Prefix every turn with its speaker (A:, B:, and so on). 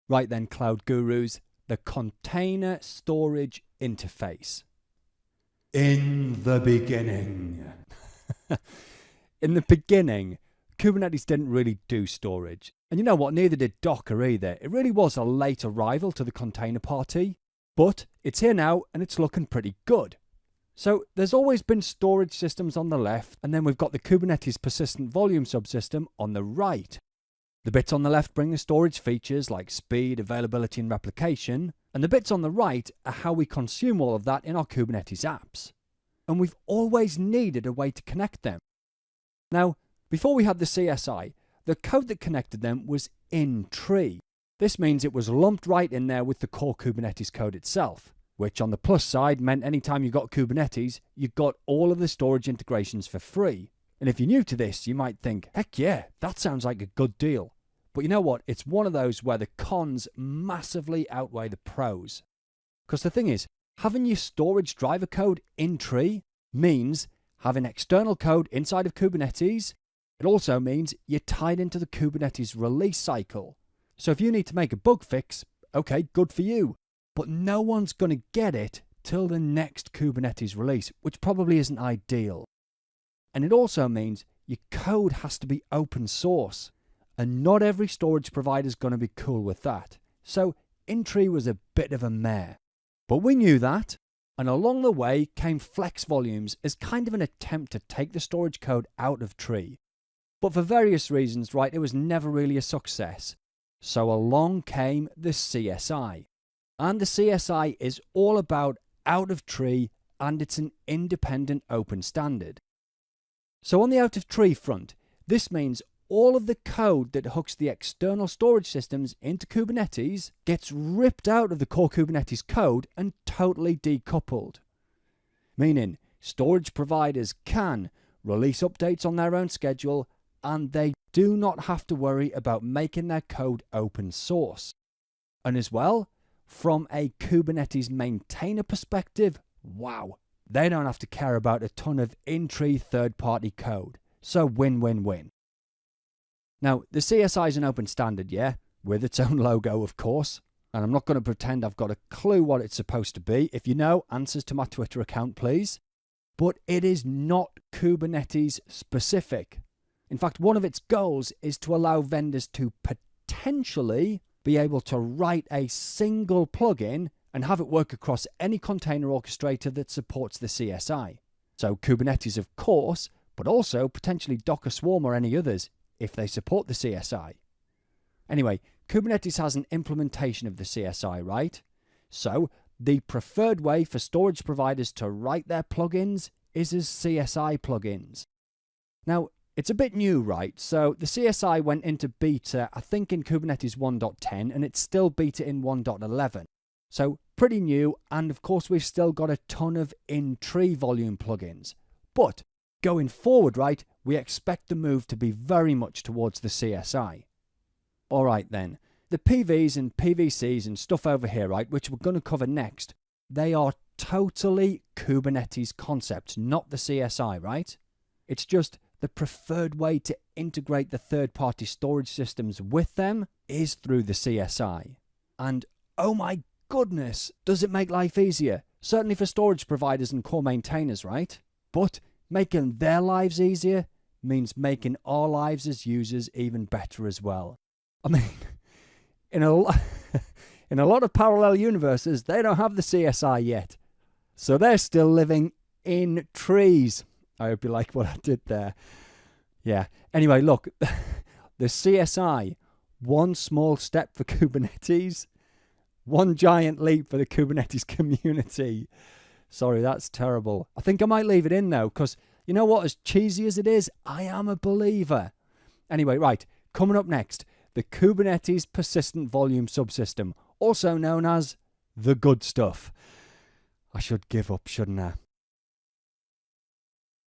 A: Right then, cloud gurus, the container storage interface.
B: In the beginning.
A: In the beginning, Kubernetes didn't really do storage. And you know what? Neither did Docker either. It really was a late arrival to the container party. But it's here now and it's looking pretty good. So there's always been storage systems on the left, and then we've got the Kubernetes persistent volume subsystem on the right. The bits on the left bring the storage features like speed, availability and replication, and the bits on the right are how we consume all of that in our Kubernetes apps. And we've always needed a way to connect them. Now, before we had the CSI, the code that connected them was in tree. This means it was lumped right in there with the core Kubernetes code itself, which on the plus side meant anytime you got Kubernetes, you got all of the storage integrations for free. And if you're new to this, you might think, heck yeah, that sounds like a good deal. But you know what? It's one of those where the cons massively outweigh the pros. Because the thing is, having your storage driver code in tree means having external code inside of Kubernetes. It also means you're tied into the Kubernetes release cycle. So if you need to make a bug fix, okay, good for you. But no one's going to get it till the next Kubernetes release, which probably isn't ideal. And it also means your code has to be open source. And not every storage provider is going to be cool with that. So in-tree was a bit of a mare. But we knew that. And along the way came Flex Volumes as kind of an attempt to take the storage code out of tree. But for various reasons, right, it was never really a success. So along came the CSI. And the CSI is all about out of tree, and it's an independent open standard. So on the out of tree front, this means all of the code that hooks the external storage systems into Kubernetes gets ripped out of the core Kubernetes code and totally decoupled. Meaning, storage providers can release updates on their own schedule, and they do not have to worry about making their code open source. And as well, from a Kubernetes maintainer perspective, wow, they don't have to care about a ton of in-tree third-party code. So win-win-win. Now, the CSI is an open standard, yeah, with its own logo, of course. And I'm not going to pretend I've got a clue what it's supposed to be. If you know, answers to my Twitter account, please. But it is not Kubernetes specific. In fact, one of its goals is to allow vendors to potentially be able to write a single plugin and have it work across any container orchestrator that supports the CSI. So Kubernetes, of course, but also potentially Docker Swarm or any others if they support the CSI. Anyway, Kubernetes has an implementation of the CSI, right? So the preferred way for storage providers to write their plugins is as CSI plugins. Now, it's a bit new, right? So the CSI went into beta, I think, in Kubernetes 1.10, and it's still beta in 1.11. So pretty new, and of course we've still got a ton of in-tree volume plugins. But going forward, right, we expect the move to be very much towards the CSI. Alright then, the PVs and PVCs and stuff over here, right, which we're going to cover next, they are totally Kubernetes concepts, not the CSI, right? It's just the preferred way to integrate the third-party storage systems with them is through the CSI. And oh my goodness, does it make life easier? Certainly for storage providers and core maintainers, right? But making their lives easier means making our lives as users even better as well. I mean, in a lot of parallel universes, they don't have the CSI yet. So they're still living in trees. I hope you like what I did there. Yeah. Anyway, look, the CSI, one small step for Kubernetes, one giant leap for the Kubernetes community. Sorry, that's terrible. I think I might leave it in though, because you know what? As cheesy as it is, I am a believer. Anyway, right. Coming up next, the Kubernetes persistent volume subsystem, also known as the good stuff. I should give up, shouldn't I?